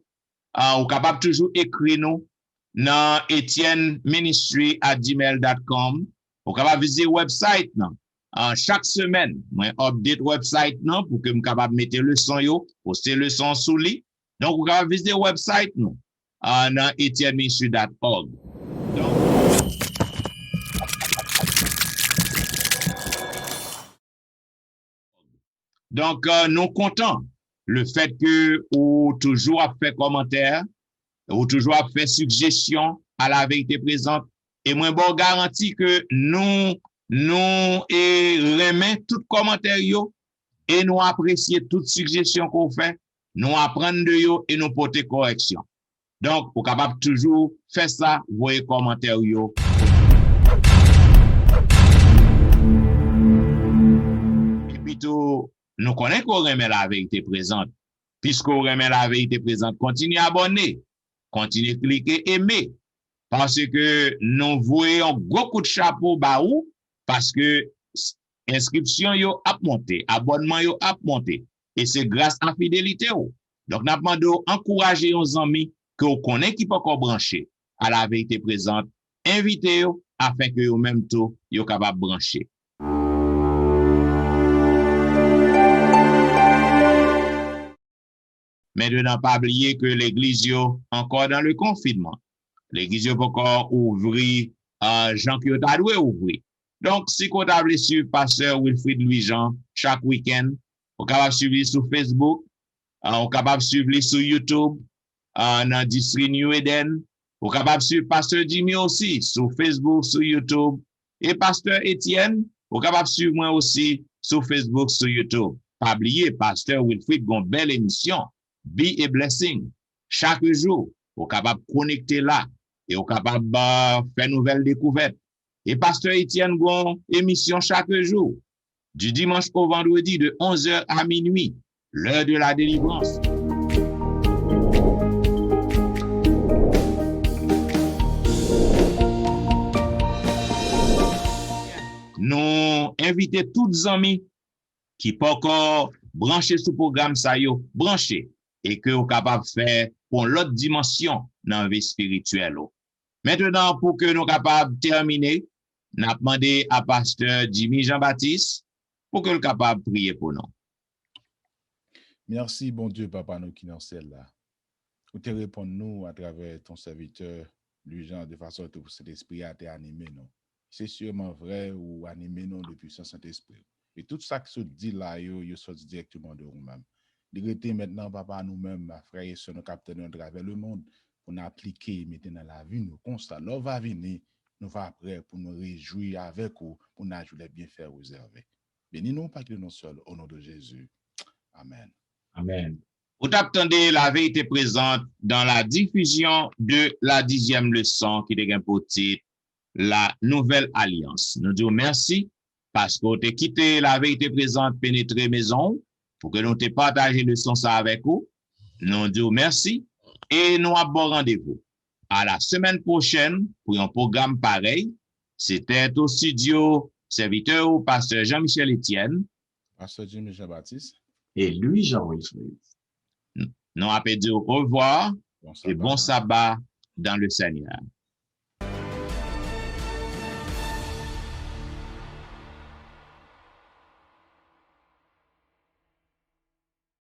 ou capable toujours écrire nous dans etienneministry@gmail.com. Ou capable visiter website non. Chaque semaine, moi update website non pour que me capable mettre le son yo, poster le son sous lui. Donc vous capable visiter website nous dans etienneministry.org. Donc, nous comptons le fait que ou toujours a fait commentaire, ou toujours a fait suggestion à la vérité présente. Et moi, bon, garantie que nous et remet tout commentaire yo, et nous apprécions toute suggestion qu'on fait, nous apprendre de yo et nous porter correction. Donc, vous capable toujours faire ça, voyez commentaire yo. Et puis tout, nous connaissons qu'on remet la vérité présente. Puisqu'on remet la vérité présente, continuez à abonner, continuez à cliquer, aimer. Parce que nous voyons beaucoup de chapeaux baou, parce que inscription yo a monté, abonnement yo a monté. Et c'est grâce à fidélité. Donc, nous demandons encourager nos amis que vous connaissez qui peut brancher à la vérité présente, invitez-vous afin que vous même tout, vous capable de brancher. Maintenant, pas oublier que l'église est encore dans le confinement. L'église est encore ouvrir Jean qui a doué ouvrir. Donc, si vous avez suivi pasteur Wilfrid Louis-Jean chaque week-end, vous pouvez suivre sur Facebook, vous pouvez suivre sur YouTube, dans District New Eden, vous pouvez suivre pasteur Jimmy aussi sur Facebook, sur YouTube, et pasteur Étienne, vous pouvez suivre moi aussi sur Facebook, sur YouTube. Pas oublier, pasteur Wilfrid a une belle émission. Be a blessing. Chaque jour, vous êtes capable de connecter là et vous êtes capable de faire nouvelles découvertes. Et pasteur Étienne gon émission chaque jour, du dimanche au vendredi de 11h à minuit, l'heure de la délivrance. Nous invitons tous les amis qui pas encore branchés sur le programme ça yo, branchés. Et que vous êtes capable de faire pour l'autre dimension dans la vie spirituelle. Maintenant, pour que nous soyons capables de terminer, nous avons demandé à pasteur Jimmy Jean-Baptiste pour que nous soyons capables de prier pour nous. Merci, bon Dieu, Papa, nous qui dans celle-là. Vous te répondre nous à travers ton serviteur, Louis-Jean, de façon que cet esprit a été animé, non. C'est sûrement vrai ou animé, non, depuis son Saint-Esprit. Et tout ça qui se dit là, yo sorti directement de vous-même. Décréter maintenant, papa, nous-mêmes, frères et sœurs, nous capteurs à travers le monde, pour nous appliquer, mettre dans la vie, nous constat, l'heure va venir, nous va prêt pour nous réjouir avec vous, pour nous ajouter les bienfaits réservés. Bénis-nous, pas que nous seuls, au nom de Jésus. Amen. Amen. Vous attendez la vérité présente dans la diffusion de la 10e leçon qui est pour titre la nouvelle alliance. Nous disons merci parce que vous avez quitté la vérité présente, pénétrer maison, pour que nous te partagions leçon ça avec vous. Nous disons merci et nous avons rendez-vous à la semaine prochaine pour un programme pareil. C'était au studio serviteur ou pasteur Jean-Michel Etienne. Pasteur Jimmy Jean-Baptiste. Et lui, Jean-Wilfrid. Nous appelons dire au revoir et bon sabbat dans le Seigneur.